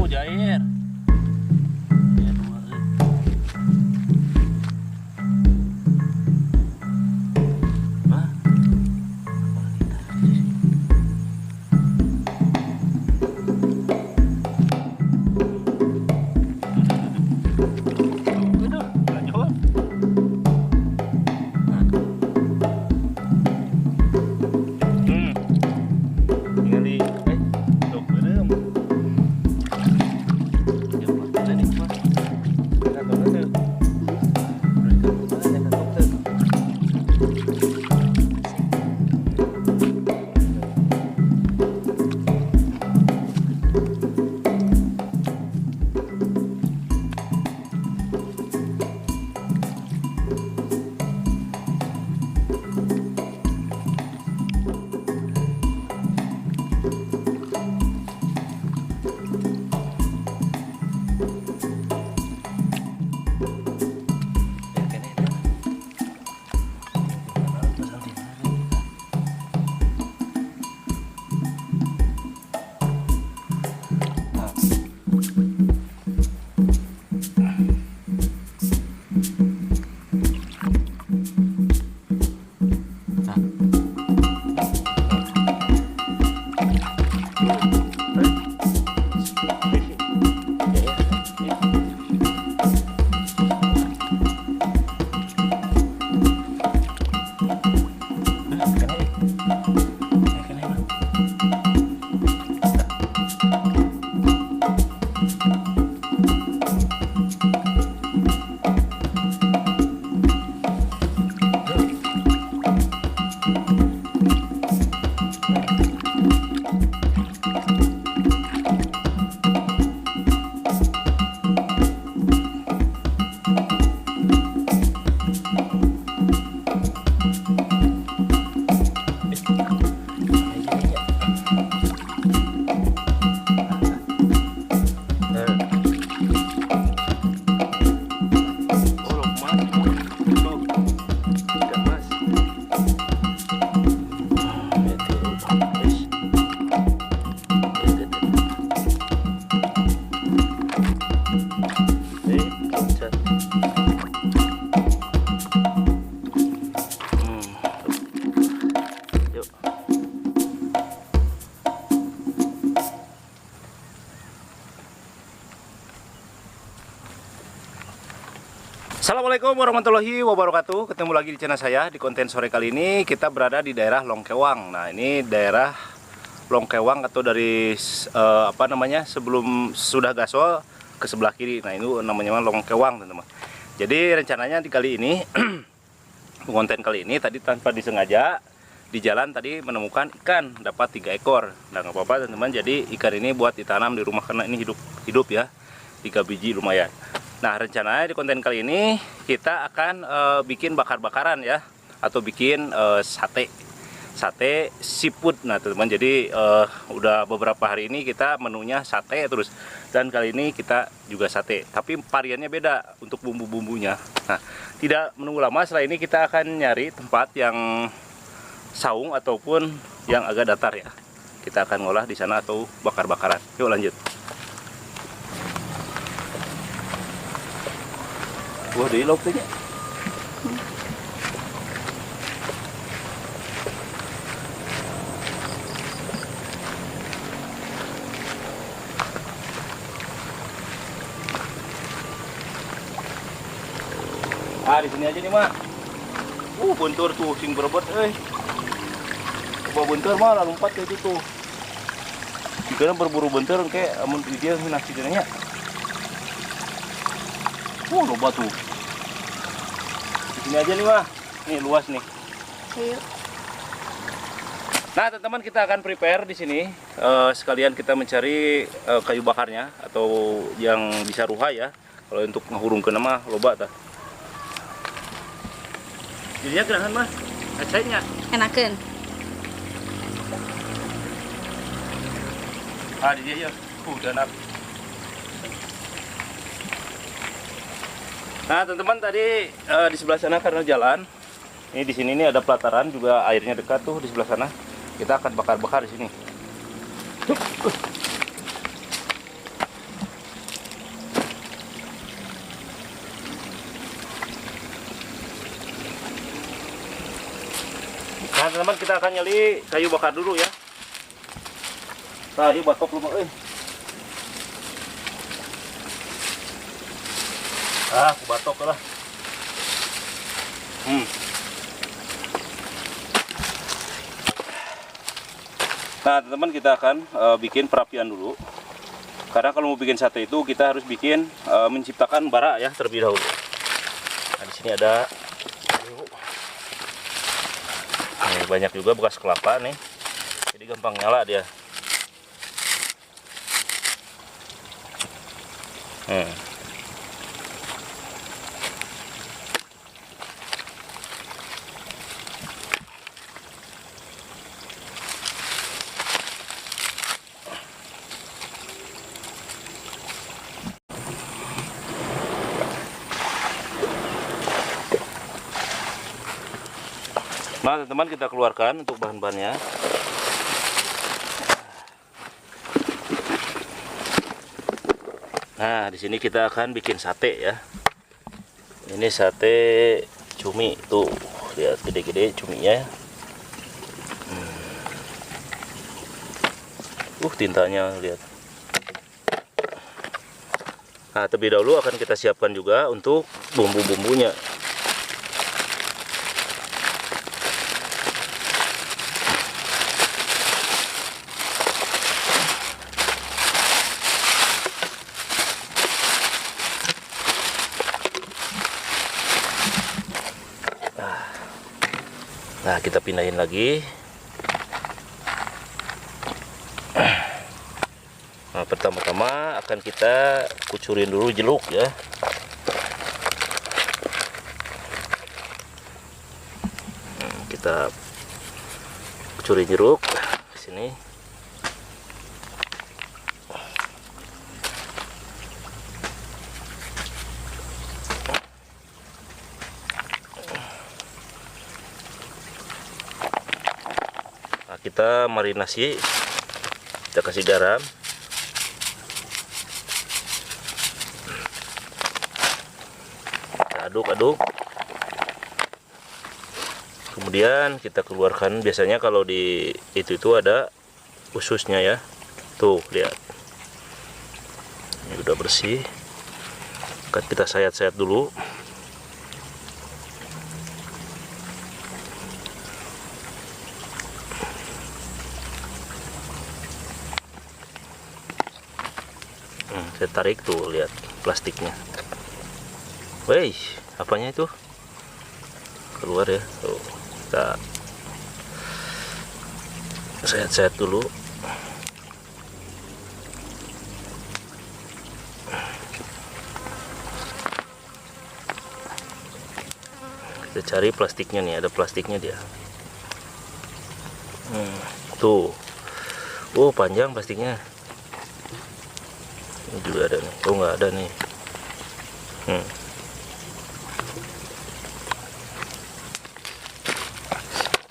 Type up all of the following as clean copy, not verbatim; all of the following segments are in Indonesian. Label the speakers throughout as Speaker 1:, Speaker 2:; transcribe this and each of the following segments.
Speaker 1: Jair. Assalamualaikum warahmatullahi wabarakatuh. Ketemu lagi di channel saya. Di konten sore kali ini kita berada di daerah Longkewang. Nah, ini daerah Longkewang atau dari sebelum sudah Gasol ke sebelah kiri. Nah, ini namanya Longkewang, teman-teman. Jadi rencananya di kali ini konten kali ini tadi tanpa disengaja di jalan tadi menemukan ikan, dapat 3 ekor. Nah, nggak apa-apa teman-teman. Jadi ikan ini buat ditanam di rumah karena ini hidup ya. 3 biji lumayan. Nah, rencananya di konten kali ini kita akan bikin bakar-bakaran ya, atau bikin sate seafood. Nah, teman-teman, jadi udah beberapa hari ini kita menunya sate terus, dan kali ini kita juga sate, tapi variannya beda untuk bumbu-bumbunya. Nah, tidak menunggu lama, setelah ini kita akan nyari tempat yang saung ataupun yang agak datar ya. Kita akan ngolah di sana atau bakar-bakaran. Yuk lanjut. Wah, di lauk tanya. Ah, di sini aja nih, Mak. Bentur tuh sing berebut Coba bentur mah lompat kayak gitu. Jika berburu bentur kayak amun dia nasi nya. Loba tuh. Di sini aja nih, Mah. Nih luas nih.
Speaker 2: Ayo.
Speaker 1: Nah, teman-teman, kita akan prepare di sini. Sekalian kita mencari kayu bakarnya atau yang bisa ruha ya. Kalau untuk ngehurung ke nama loba tah. Jadinya kenahan mah, acainya.
Speaker 2: Enakeun.
Speaker 1: Ah, di dia ya. Udah nak. Nah, teman-teman, tadi di sebelah sana karena jalan. Ini di sini nih ada pelataran juga, airnya dekat tuh di sebelah sana. Kita akan bakar-bakar di sini. Nah, teman-teman, kita akan nyali kayu bakar dulu ya. Nah, ini batok lu, aku batok lah. Nah, teman-teman, kita akan bikin perapian dulu. Karena kalau mau bikin sate itu kita harus bikin menciptakan bara ya terlebih dahulu. Nah, di sini ada nih, banyak juga bekas kelapa nih. Jadi gampang nyala dia. Nah, teman-teman, kita keluarkan untuk bahan-bahannya. Nah, di sini kita akan bikin sate ya. Ini sate cumi tuh, lihat gede-gede cuminya. Tintanya lihat. Nah, terlebih dahulu akan kita siapkan juga untuk bumbu-bumbunya. Nah, kita pindahin lagi. Nah, pertama-tama akan kita kucurin dulu jeruk ya. Kita kucurin jeruk di sini. Nah, kita marinasi, kita kasih garam, kita aduk-aduk, kemudian kita keluarkan. Biasanya kalau di itu ada ususnya ya, tuh lihat, ini udah bersih. Akan kita sayat-sayat dulu. Saya tarik tuh, lihat plastiknya. Wih, apanya itu? Keluar ya. Tuh, kita sayat-sayat dulu. Kita cari plastiknya nih, ada plastiknya dia. Tuh. Oh, panjang plastiknya. Ini juga ada nih. Oh, nggak ada nih.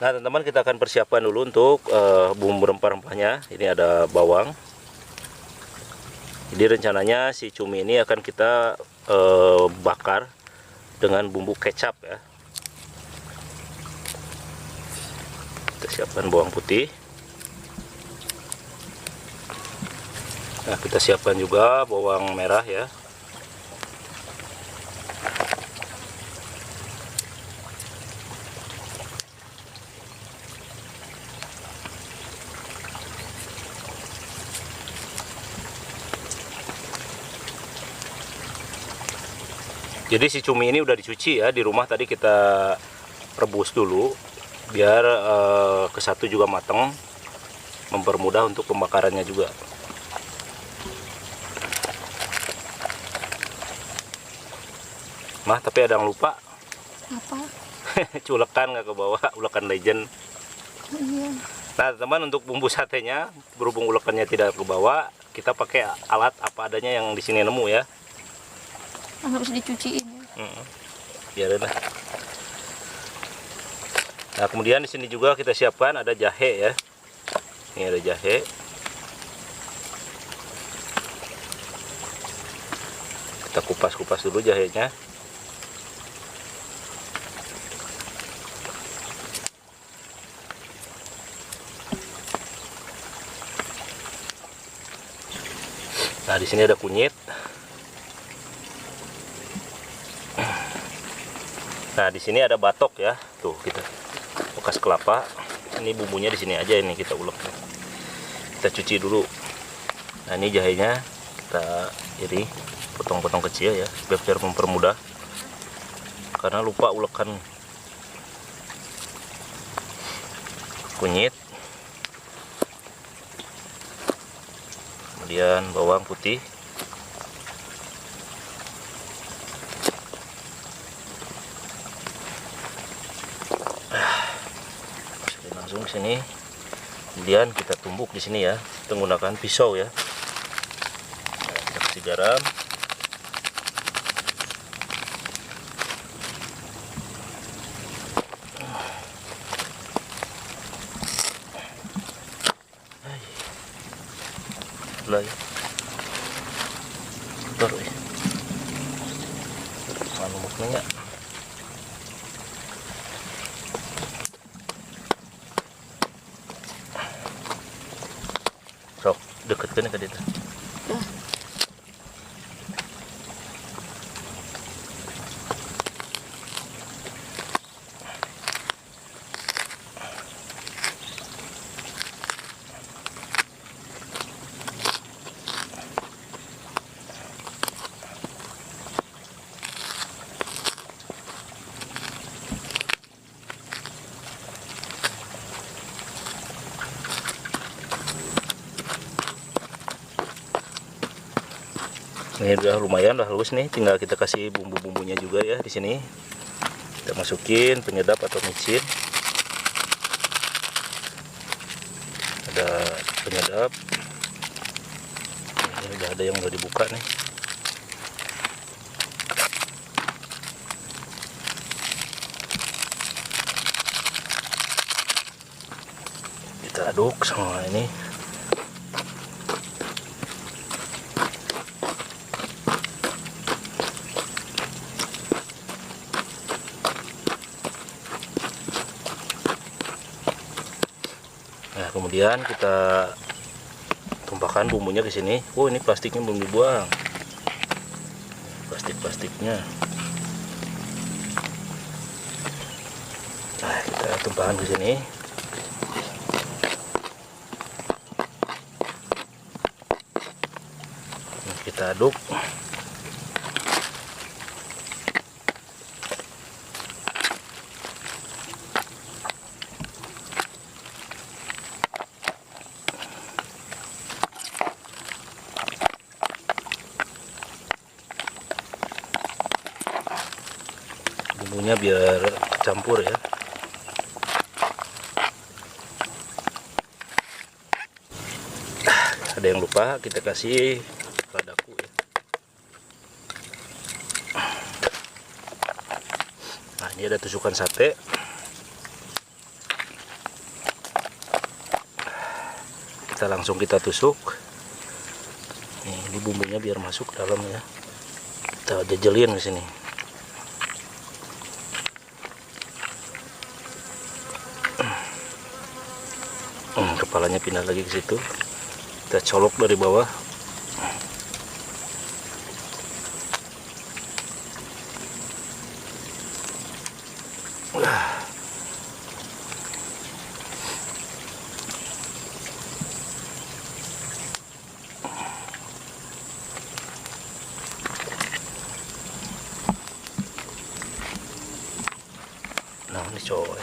Speaker 1: Nah, teman-teman, kita akan persiapkan dulu untuk bumbu rempah-rempahnya. Ini ada bawang. Jadi rencananya si cumi ini akan kita bakar dengan bumbu kecap ya. Kita siapkan bawang putih. Nah, kita siapkan juga bawang merah ya. Jadi si cumi ini udah dicuci ya di rumah, tadi kita rebus dulu biar kesatu juga matang, mempermudah untuk pembakarannya juga. Mah, tapi ada yang lupa.
Speaker 2: Apa?
Speaker 1: Culekan nggak ke bawah, ulekan legend.
Speaker 2: Iya.
Speaker 1: Nah teman, untuk bumbu satenya, berhubung ulekannya tidak ke bawah, kita pakai alat apa adanya yang di sini nemu ya.
Speaker 2: Harus dicuciin ya.
Speaker 1: Biarin lah. Nah kemudian di sini juga kita siapkan ada jahe ya. Ini ada jahe. Kita kupas-kupas dulu jahenya. Nah di sini ada kunyit. Nah di sini ada batok ya. Tuh kita bekas kelapa. Ini bumbunya di sini aja, ini kita ulek. Kita cuci dulu. Nah ini jahenya kita iri potong-potong kecil ya, biar mempermudah. Karena lupa ulekan kunyit. Kemudian bawang putih. Masukin langsung ke sini. Kemudian kita tumbuk di sini ya, menggunakan pisau ya. Nah, kita kasih garam. Lah ya. Baru ya. Mana mukanya? Sok deketkan ke dia. Ini udah lumayan, udah halus nih. Tinggal kita kasih bumbu-bumbunya juga ya di sini. Kita masukin penyedap atau micin. Ada penyedap. Ini udah ada yang udah dibuka nih. Kita aduk semua ini. Nah, kemudian kita tumpahkan bumbunya ke sini. Oh, ini plastiknya belum dibuang. Plastiknya. Nah, kita tumpahkan ke sini. Nah, kita aduk. Bumbunya biar campur ya. Ada yang lupa, kita kasih ladaku ya. Nah ini ada tusukan sate. Kita langsung kita tusuk. Ini bumbunya biar masuk ke dalam ya. Kita jajelin ke sini. Kepalanya pindah lagi ke situ. Kita colok dari bawah. Nah, ini coy.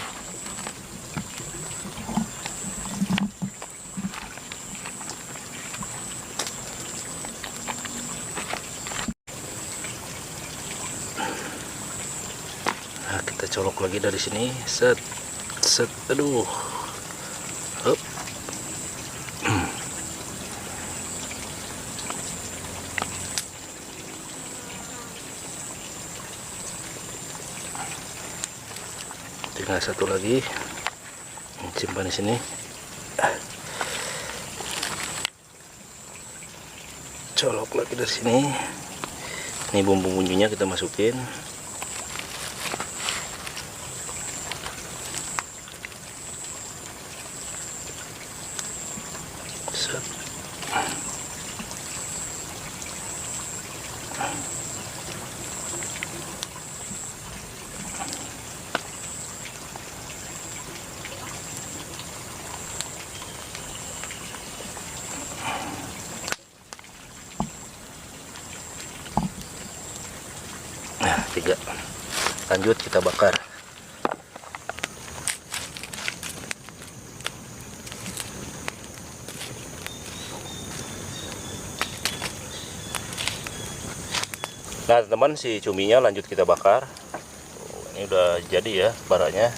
Speaker 1: Nah, kita colok lagi dari sini. Set, set, aduh. Hup. Tinggal satu lagi. Simpan di sini. Colok lagi dari sini. Ini bumbu-bumbunya kita masukin. Set. Nah, 3. Lanjut kita bakar. Nah, teman-teman, si cuminya lanjut kita bakar. Ini udah jadi ya baranya.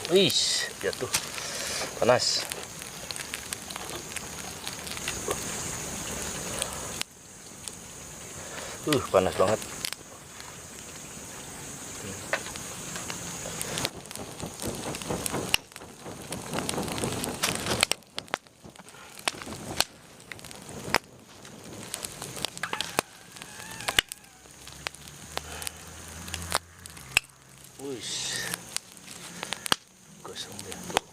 Speaker 1: Wih, jatuh panas. Panas banget. Wih, gosong dia tuh.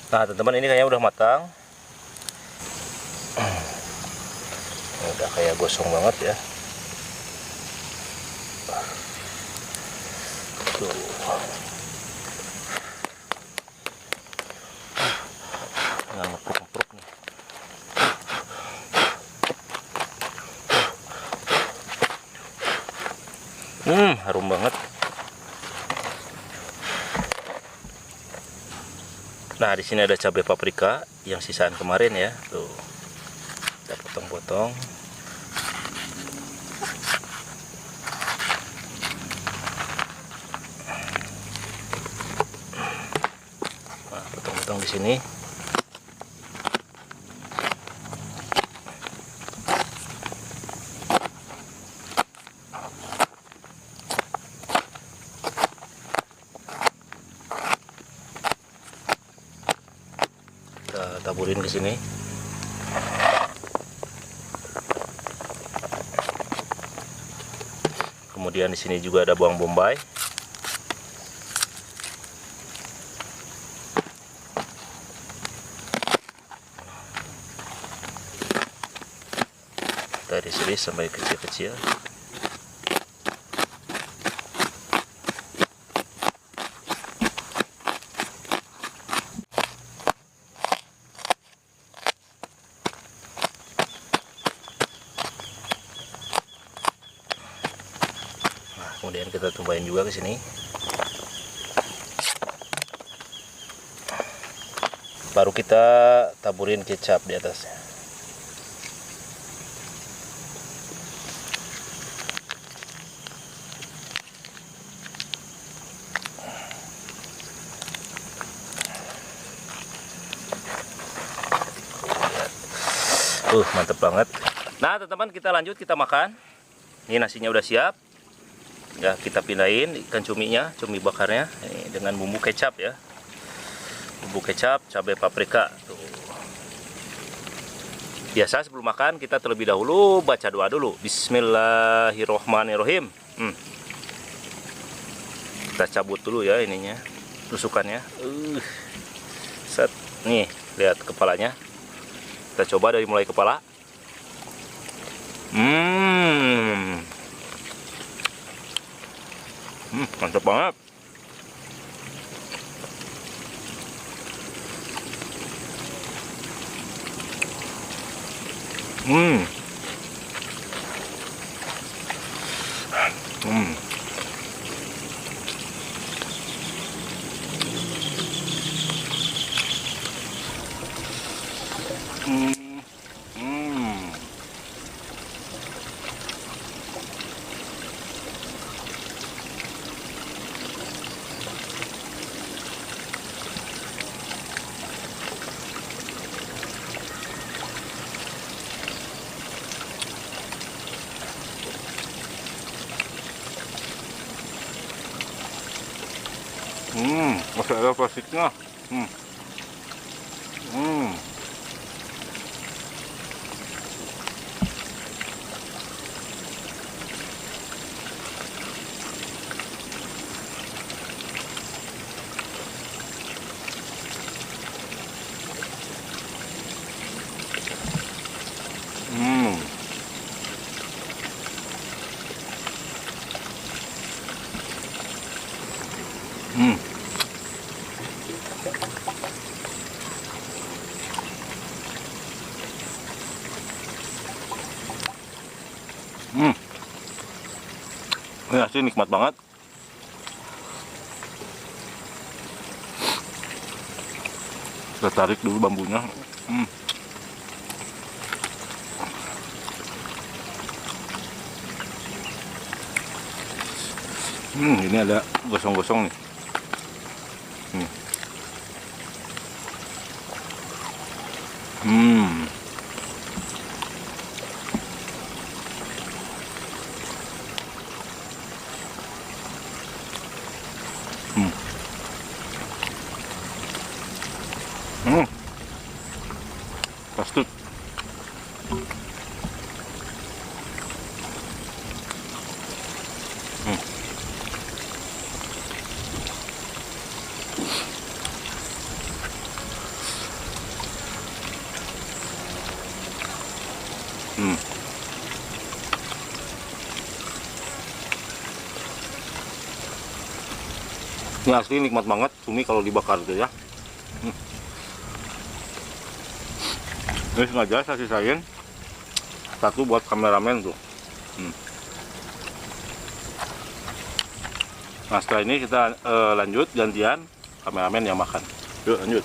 Speaker 1: Nah, teman-teman, ini kayaknya udah matang. Udah kayak gosong banget ya. Tuh. Nggak ngepuk-ngepuk nih. Harum banget. Nah, di sini ada cabai paprika yang sisaan kemarin ya. Tuh. Kita potong-potong. Nah, potong-potong di sini. Kita taburin ke sini. Kemudian di sini juga ada bawang bombay. Kita iris-iris sampai kecil-kecil. Kemudian kita tumpahin juga ke sini. Baru kita taburin kecap di atasnya. Mantep banget. Nah, teman-teman, kita lanjut, kita makan. Ini nasinya udah siap. Ya, kita pindahin ikan cuminya, cumi bakarnya ini dengan bumbu kecap ya. Bumbu kecap, cabai paprika. Tuh. Biasa sebelum makan kita terlebih dahulu baca doa dulu. Bismillahirrohmanirrohim. Kita cabut dulu ya ininya, tusukannya. Set, nih lihat kepalanya. Kita coba dari mulai kepala. Mantap banget. Hmm. Masih ada plastiknya. Ini asli nikmat banget. Kita tarik dulu bambunya. Ini ada gosong-gosong nih. Pasti. Ini asli nikmat banget cumi kalau dibakar gitu ya. Ini sengaja saya sisain satu buat kameramen tuh. Nah setelah ini kita lanjut gantian kameramen yang makan. Yuk lanjut.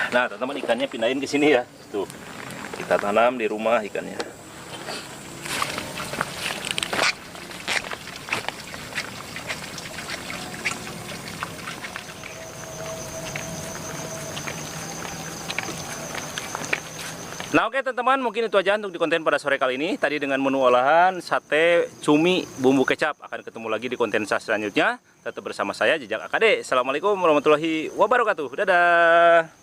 Speaker 1: Nah, teman-teman, ikannya pindahin ke sini ya. Tuh. Kita tanam di rumah ikannya. Nah oke teman-teman, mungkin itu aja untuk di konten pada sore kali ini. Tadi dengan menu olahan sate cumi bumbu kecap. Akan ketemu lagi di konten saya selanjutnya. Tetap bersama saya Jejak AKD. Assalamualaikum warahmatullahi wabarakatuh. Dadah.